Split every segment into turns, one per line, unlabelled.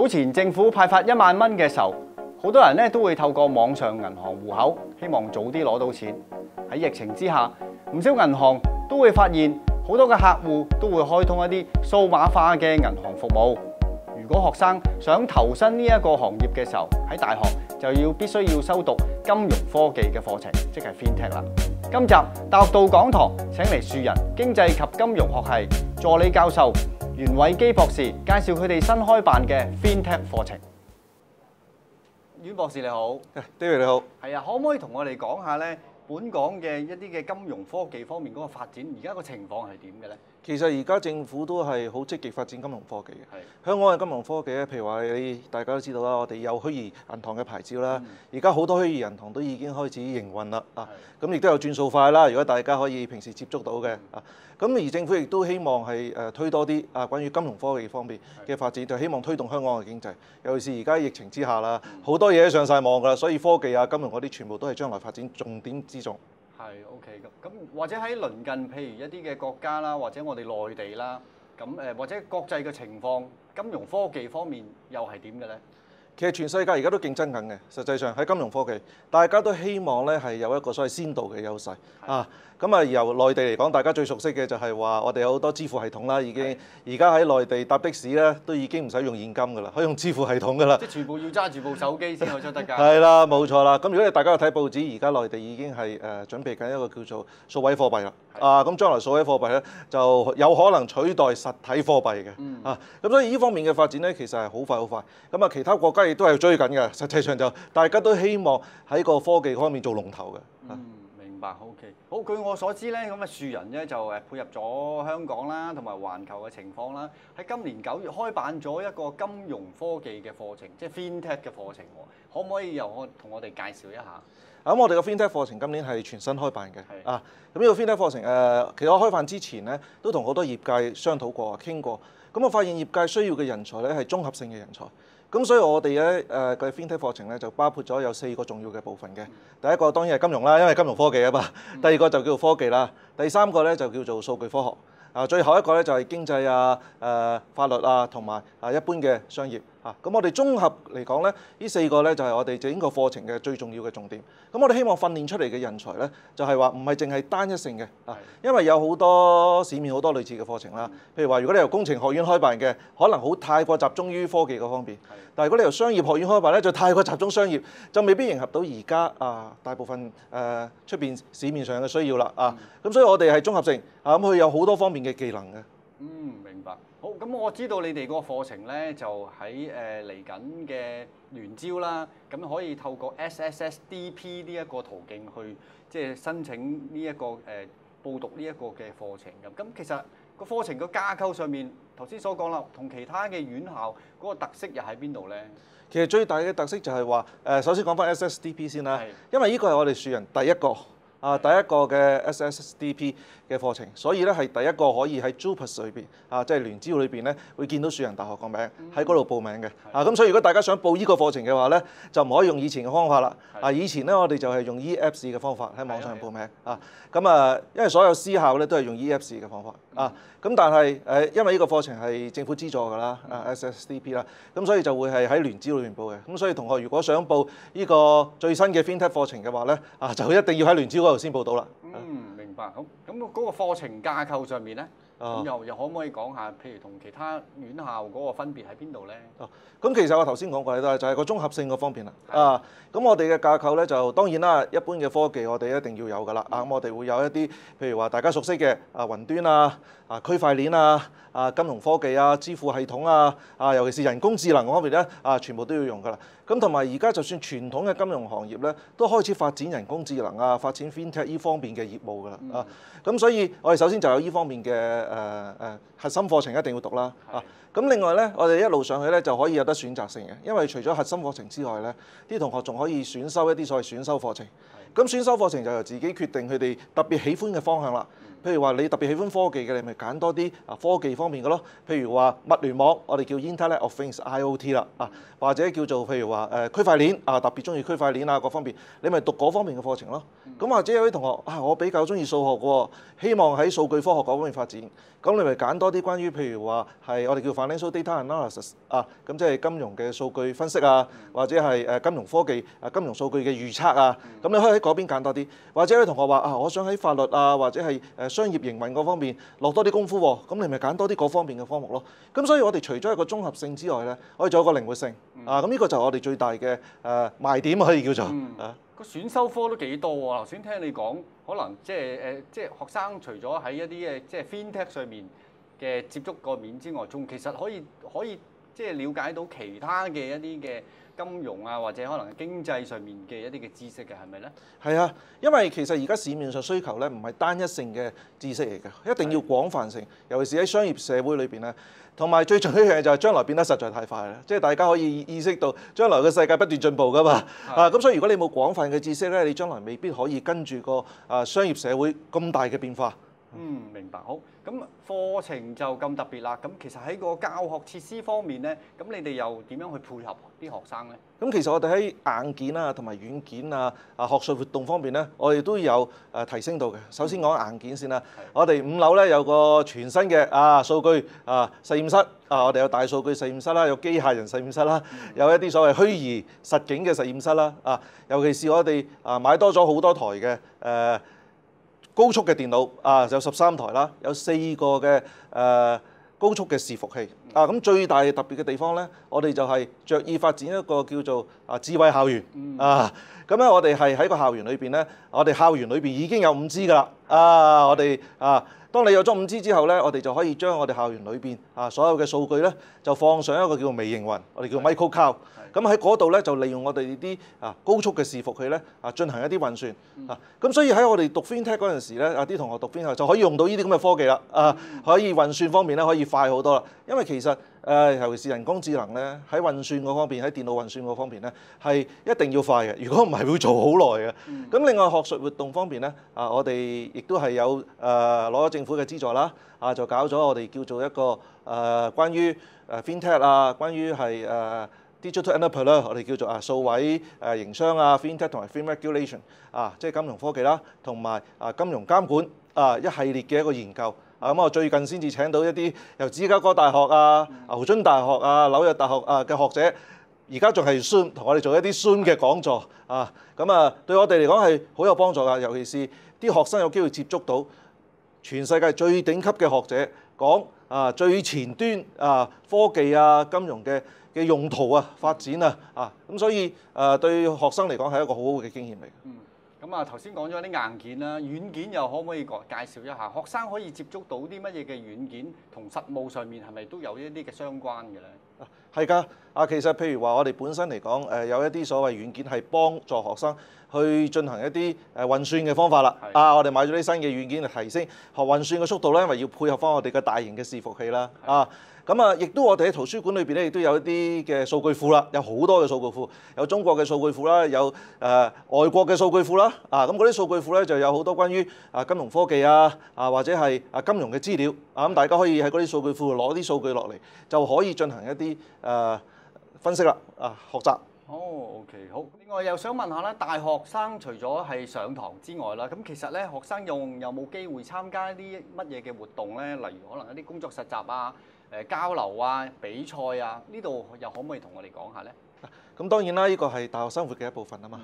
早前政府派發1萬蚊嘅時候，好多人咧都會透過網上銀行戶口，希望早啲攞到錢。喺疫情之下，唔少銀行都會發現好多嘅客戶都會開通一啲數碼化嘅銀行服務。如果學生想投身呢一個行業嘅時候，喺大學就必須要修讀金融科技嘅課程，即係 FinTech 啦。今集大學道講堂請嚟樹人經濟及金融學系助理教授袁偉基博士介紹佢哋新開辦嘅 FinTech 課程。袁博士你好
，David 你好。
係啊，可唔可以同我哋講下咧，本港嘅一啲嘅金融科技方面嗰個發展，而家個情況係點嘅咧？
其實而家政府都係好積極發展金融科技嘅。
係
香港嘅金融科技咧，譬如話大家都知道啦，我哋有虛擬銀行嘅牌照啦。而家好多虛擬銀行都已經開始營運啦。咁亦都有轉數快啦。如果大家可以平時接觸到嘅咁而政府亦都希望係推多啲關於金融科技方面嘅發展，就希望推動香港嘅經濟。尤其是而家疫情之下啦，好多嘢都上晒網㗎啦，所以科技啊、金融嗰啲全部都係將來發展重點之重。
係 OK 咁或者喺鄰近譬如一啲嘅國家啦，或者我哋內地啦，咁或者國際嘅情況，金融科技方面又係點嘅咧？
其實全世界而家都競爭緊嘅，實際上喺金融科技，大家都希望咧係有一個所謂先導嘅優勢啊。咁啊，由內地嚟講，大家最熟悉嘅就係話我哋有好多支付系統啦，已經而家喺內地搭的士咧都已經唔使用現金㗎啦，可以用支付系統㗎啦。
即係全部要揸住部手機先可以出得㗎。
係啦，冇錯啦。咁如果大家有睇報紙，而家內地已經係準備緊一個叫做數位貨幣啦。咁將來數位貨幣咧就有可能取代實體貨幣嘅。咁所以呢方面嘅發展咧，其實係好快好快。咁啊，其他國家亦都係追緊嘅。實際上就大家都希望喺個科技方面做龍頭嘅。
明白 OK。好，據我所知咧，咁樹人咧就配合咗香港啦，同埋環球嘅情況啦，喺今年9月開辦咗一個金融科技嘅課程，即係 FinTech 嘅課程喎。可唔可以同我哋介紹一下？
咁我哋嘅 FinTech 課程今年係全新開辦嘅。咁呢個 FinTech 課程其實我開辦之前咧，都同好多業界商討過、傾過。咁我發現業界需要嘅人才咧係綜合性嘅人才。咁所以我哋咧嘅 FinTech 課程咧就包括咗有4個重要嘅部分嘅。第一個當然係金融啦，因為金融科技啊嘛。第二個就叫做科技啦。第三個咧就叫做數據科學。最後一個咧就係經濟法律同埋一般嘅商業。咁我哋綜合嚟講咧，呢4個咧就係我哋整個課程嘅最重要嘅重點。咁我哋希望訓練出嚟嘅人才咧，就係話唔係淨係單一性嘅因為有好多市面好多類似嘅課程啦。譬如話，如果你由工程學院開辦嘅，可能好太過集中於科技嗰方面。但係如果你由商業學院開辦咧，就太過集中商業，就未必迎合到而家大部分出邊市面上嘅需要啦。咁所以我哋係綜合性咁佢有好多方面嘅技能嘅。
明白。好，咁我知道你哋嗰個課程咧，就喺嚟緊嘅聯招啦，咁可以透過 SSSDP 呢一個途徑去即係申請呢一個報讀呢一個嘅課程咁。咁其實個課程個架構上面，頭先所講啦，同其他嘅院校嗰個特色又喺邊度咧？
其實最大嘅特色就係話首先講翻 SSSDP 先啦，因為呢個係我哋樹人第一個嘅 SSSDP 嘅課程，所以咧係第一個可以喺 JUPAS 裏邊即係聯招裏邊咧會見到樹人大學個名喺嗰度報名嘅。咁所以如果大家想報呢個課程嘅話咧，就唔可以用以前嘅方法啦。以前咧我哋就係用 EAPS 嘅方法喺網上報名因為所有私校咧都係用 EAPS 嘅方法咁但係因為呢個課程係政府資助㗎啦SSSDP 啦，咁所以就會係喺聯招裏邊報嘅。咁所以同學如果想報呢個最新嘅 FinTech 課程嘅話咧就一定要喺聯招嗰度先報到啦。
明白。好，咁嗰個課程架構上面咧，又可唔可以講下，譬如同其他院校嗰個分別喺邊度咧？
咁其實我頭先講過咧，就係個綜合性嗰方面啦。咁我哋嘅架構咧就當然啦，一般嘅科技我哋一定要有㗎啦。咁我哋會有一啲譬如話大家熟悉嘅雲端區塊鏈金融科技支付系統尤其是人工智能嗰方面咧全部都要用㗎啦。咁同埋而家就算傳統嘅金融行業咧，都開始發展人工智能發展 FinTech 呢方面嘅業務㗎啦。咁所以我哋首先就有呢方面嘅核心課程一定要讀啦。咁另外咧，我哋一路上去咧就可以有得選擇性嘅，因為除咗核心課程之外咧，啲同學仲可以選修一啲所謂選修課程。咁選修課程就由自己決定佢哋特別喜歡嘅方向啦。譬如話你特別喜歡科技嘅，你咪揀多啲科技方面嘅咯。譬如話物聯網，我哋叫 Internet of Things IoT 啦或者叫做譬如話區塊鏈特別中意區塊鏈各方面，你咪讀嗰方面嘅課程咯。咁或者有啲同學我比較中意數學喎，希望喺數據科學嗰方面發展，咁你咪揀多啲關於譬如話係我哋叫 Financial Data Analysis 咁即係金融嘅數據分析或者係金融科技金融數據嘅預測咁你可以喺嗰邊揀多啲。或者有啲同學話我想喺法律或者係商業營運嗰方面落多啲功夫喎，咁你咪揀多啲嗰方面嘅科目咯。咁所以我哋除咗一個綜合性之外咧，我哋仲有個靈活性咁呢個就係我哋最大嘅賣點可以叫做
個選修科都幾多喎。頭先聽你講，可能即係學生除咗喺一啲嘅即係 FinTech 上面嘅接觸個面之外，仲其實可以即係了解到其他嘅一啲嘅金融或者可能經濟上面嘅一啲嘅知識嘅，係咪咧？
係啊，因為其實而家市面上需求咧唔係單一性嘅知識嚟嘅，一定要廣泛性，尤其是喺商業社會裏邊咧。同埋最重要一樣嘢就係將來變得實在太快啦，即係大家可以意識到將來嘅世界不斷進步㗎嘛。咁所以如果你冇廣泛嘅知識咧，你將來未必可以跟住個商業社會咁大嘅變化。
明白。好，咁課程就咁特別啦。咁其實喺個教學設施方面咧，咁你哋又點樣去配合啲學生咧？
咁其實我哋喺硬件同埋軟件學術活動方面咧，我哋都有提升到嘅。首先講硬件先啦，我哋5樓咧有個全新嘅數據實驗室我哋有大數據實驗室啦，有機械人實驗室啦，有一啲所謂虛擬實境嘅實驗室啦尤其是我哋買多咗好多台嘅高速嘅電腦有13台啦，有4個嘅高速嘅伺服器咁最大特別嘅地方咧，我哋就係着意發展一個叫做智慧校園咁咧，我哋係喺個校園裏邊咧，我哋校園裏邊已經有5G㗎啦我哋當你有咗5G之後咧，我哋就可以將我哋校園裏邊所有嘅數據咧，就放上一個叫做微型雲，我哋叫 Micro Cloud。咁喺嗰度咧，就利用我哋啲高速嘅伺服器咧進行一啲運算咁所以喺我哋讀 FinTech 嗰陣時咧，啲同學讀 FinTech 就可以用到呢啲咁嘅科技啦可以運算方面咧可以快好多啦。因為其實尤其是人工智能咧，喺運算嗰方面，喺電腦運算嗰方面咧係一定要快嘅，如果唔係會做好耐嘅。咁另外學術活動方面咧我哋亦都係有攞咗政府嘅資助啦就搞咗我哋叫做一個關於FinTech關於係Digital Enterprise 我哋叫做數位營商FinTech 同埋 Fin Regulation 即係金融科技啦，同埋金融監管一系列嘅一個研究咁我最近先至請到一啲由芝加哥大學牛津大學紐約大學嘅學者，而家仲係 Zoom 同我哋做一啲 Zoom 嘅講座咁對我哋嚟講係好有幫助㗎，尤其是啲學生有機會接觸到全世界最頂級嘅學者講最前端科技金融嘅用途發展咁所以對學生嚟講係一個好好嘅經驗嚟嘅。
咁頭先講咗啲硬件啦，軟件又可唔可以介紹一下？學生可以接觸到啲乜嘢嘅軟件，同實務上面係咪都有一啲嘅相關嘅咧？
係㗎其實譬如話我哋本身嚟講有一啲所謂軟件係幫助學生去進行一啲運算嘅方法啦我哋買咗啲新嘅軟件嚟提升學運算嘅速度咧，因為要配合翻我哋嘅大型嘅伺服器啦咁亦都我哋喺圖書館裏邊咧，亦都有一啲嘅數據庫啦，有好多嘅數據庫，有中國嘅數據庫啦，有外國嘅數據庫啦咁嗰啲數據庫咧就有好多關於金融科技或者係金融嘅資料咁大家可以喺嗰啲數據庫攞啲數據落嚟，就可以進行一啲分析啦學習。
OK 好。另外又想問下咧，大學生除咗係上堂之外啦，咁其實咧學生有冇機會參加啲乜嘢嘅活動咧？例如可能一啲工作實習交流比賽呢度又可唔可以同我哋講下咧？
咁當然啦，呢個係大學生活嘅一部分啊嘛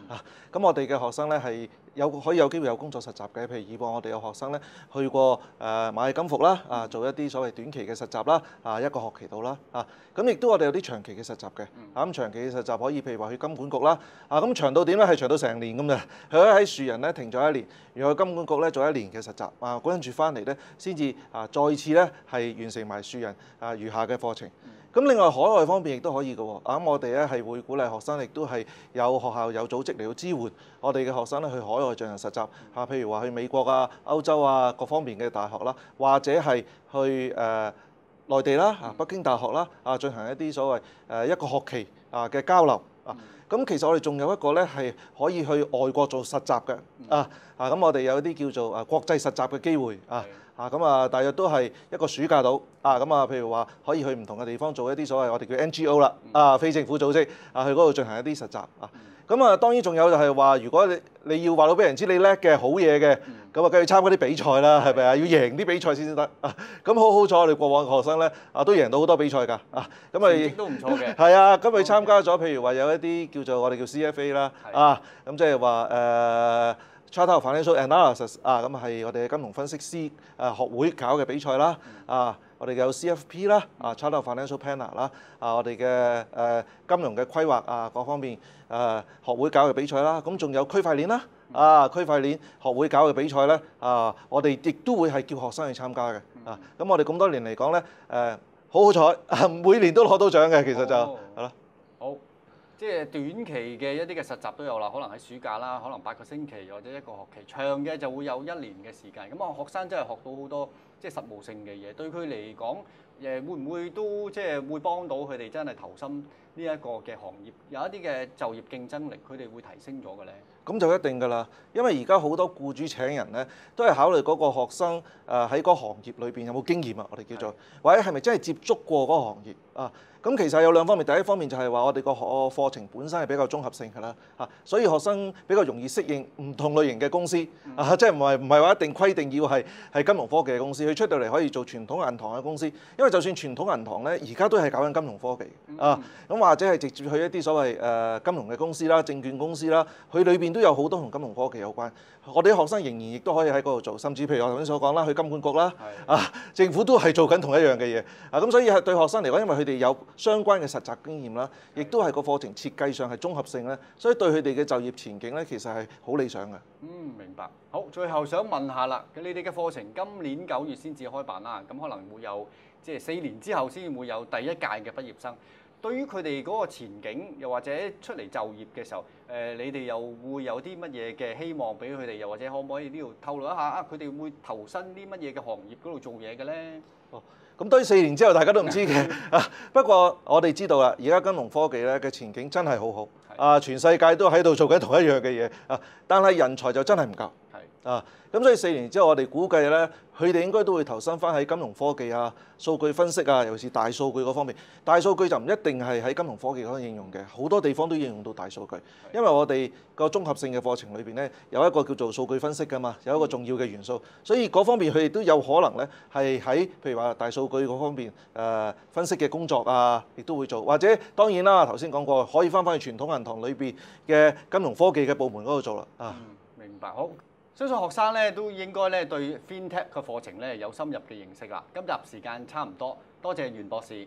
咁我哋嘅學生咧係可以有機會有工作實習嘅，譬如以往我哋有學生咧去過螞蟻金服啦做一啲所謂短期嘅實習啦一個學期度啦咁亦都我哋有啲長期嘅實習嘅咁長期嘅實習可以譬如話去金管局啦咁長到點咧？係長到成年咁嘅，佢可以喺樹人咧停咗1年，然後去金管局咧做1年嘅實習跟住翻嚟咧先至再次咧係完成埋樹人餘下嘅課程。咁另外海外方面亦都可以嘅喎，咁我哋咧係會鼓勵學生，亦都係有學校有組織嚟到支援我哋嘅學生咧去海外進行實習譬如話去美國歐洲各方面嘅大學啦，或者係去內地啦北京大學啦進行一啲所謂一個學期嘅交流咁其實我哋仲有一個咧係可以去外國做實習嘅咁我哋有啲叫做國際實習嘅機會咁大約都係一個暑假到譬如話可以去唔同嘅地方做一啲所謂我哋叫 NGO 啦非政府組織去嗰度進行一啲實習當然仲有就係話，如果你要話到俾人知你叻嘅好嘢嘅，咁梗係要參加啲比賽啦，係咪啊？要贏啲比賽先得咁好彩我哋過往嘅學生咧都贏到好多比賽㗎
成績都唔錯嘅。
係咁佢參加咗，譬如話有一啲叫做我哋叫 CFA 啦咁即係話Charter of Financial Analysis 咁係我哋嘅金融分析師學會搞嘅比賽啦我哋有 CFP 啦Charter of Financial Planner 啦我哋嘅金融嘅規劃各方面學會搞嘅比賽啦，咁仲有區塊鏈啦區塊鏈學會搞嘅比賽咧我哋亦都會係叫學生去參加嘅咁我哋咁多年嚟講咧好彩每年都攞到獎嘅，其實就係咯。
好，即係短期嘅一啲嘅實習都有啦，可能喺暑假啦，可能8個星期或者1個學期，長嘅就會有1年嘅時間。咁學生真係學到好多即係實務性嘅嘢，對佢嚟講會唔會都即係會幫到佢哋真係投身呢一個嘅行業，有一啲嘅就業競爭力，佢哋會提升咗嘅咧？
咁就一定㗎啦，因為而家好多僱主請人咧，都係考慮嗰個學生喺嗰行業裏邊有冇經驗我哋叫做，或者係咪真係接觸過嗰個行業咁其實有兩方面，第一方面就係話我哋個課程本身係比較綜合性㗎啦所以學生比較容易適應唔同類型嘅公司即係唔係話一定規定要係金融科技嘅公司，佢出到嚟可以做傳統銀行嘅公司，因為就算傳統銀行咧，而家都係搞緊金融科技咁或者係直接去一啲所謂金融嘅公司啦、證券公司啦，佢裏邊都有好多同金融科技有關。我哋啲學生仍然亦都可以喺嗰度做，甚至譬如我頭先所講啦，去金管局啦政府都係做緊同一樣嘅嘢咁所以係對學生嚟講，因為佢哋有相關嘅實習經驗啦，亦都係個課程設計上係綜合性咧，所以對佢哋嘅就業前景咧，其實係好理想嘅。
明白。好，最後想問下啦，你哋嘅課程今年9月先至開辦啦，咁可能會有即係4年之後先會有第一屆嘅畢業生。對於佢哋嗰個前景，又或者出嚟就業嘅時候，你哋又會有啲乜嘢嘅希望俾佢哋？又或者可唔可以呢度透露一下佢哋會投身啲乜嘢嘅行業嗰度做嘢嘅咧？
咁當然4年之後大家都唔知嘅不過我哋知道啦，而家金融科技咧嘅前景真係好好全世界都喺度做緊同一樣嘅嘢但係人才就真係唔夠咁所以4年之後我哋估計咧，佢哋應該都會投身翻喺金融科技數據分析尤其是大數據嗰方面。大數據就唔一定係喺金融科技嗰度應用嘅，好多地方都應用到大數據。因為我哋個綜合性嘅課程裏邊咧，有一個叫做數據分析㗎嘛，有一個重要嘅元素，所以嗰方面佢哋都有可能咧係喺譬如話大數據嗰方面分析嘅工作亦都會做，或者當然啦，頭先講過可以翻返去傳統銀行裏邊嘅金融科技嘅部門嗰度做啦
明白。好。相信學生咧都應該咧對 FinTech 嘅課程咧有深入嘅認識啦。今集時間差唔多，多謝袁博士。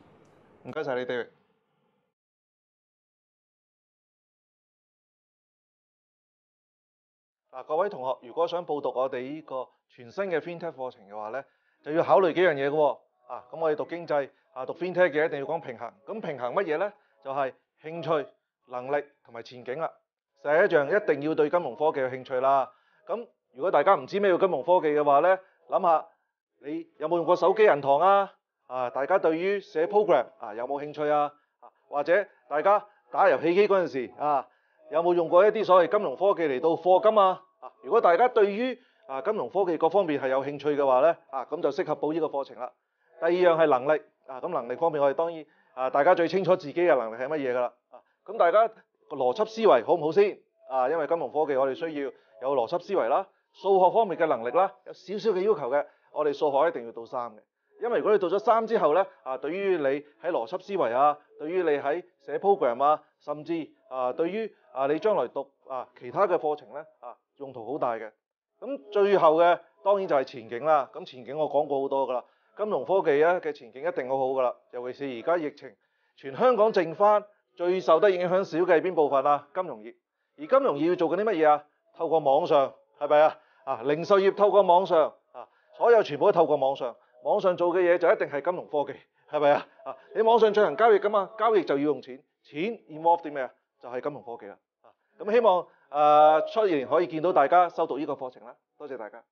唔該晒你哋。各位同學，如果想報讀我哋呢個全新嘅 FinTech 課程嘅話咧，就要考慮幾樣嘢嘅喎。咁我哋讀經濟讀 FinTech 嘅一定要講平衡。咁平衡乜嘢咧？就係興趣、能力同埋前景啦。第一樣一定要對金融科技有興趣啦。咁如果大家唔知咩叫金融科技嘅話咧，諗下你有冇用過手機銀行大家對於寫 program 有冇興趣或者大家打遊戲機嗰陣時有冇用過一啲所謂金融科技嚟到課金如果大家對於金融科技各方面係有興趣嘅話咧咁就適合報呢個課程啦。第二樣係能力咁能力方面我哋當然大家最清楚自己嘅能力係乜嘢㗎啦。咁大家個邏輯思維好唔好先因為金融科技我哋需要有邏輯思維啦。數學方面嘅能力啦，有少少嘅要求嘅，我哋數學一定要到3嘅，因為如果你到咗3之後咧，對於你喺邏輯思維對於你喺寫 program甚至對於你將來讀其他嘅課程咧用途好大嘅。咁最後嘅當然就係前景啦。咁前景我講過好多㗎啦，金融科技嘅前景一定好好㗎啦，尤其是而家疫情，全香港剩翻最受得影響少嘅係邊部分金融業。而金融業要做緊啲乜嘢透過網上。係咪零售業透過網上所有全部都透過網上，網上做嘅嘢就一定係金融科技，係咪你網上進行交易㗎嘛，交易就要用錢，錢 involve 啲咩就係金融科技啦。咁希望出年可以見到大家修讀呢個課程啦，多謝大家。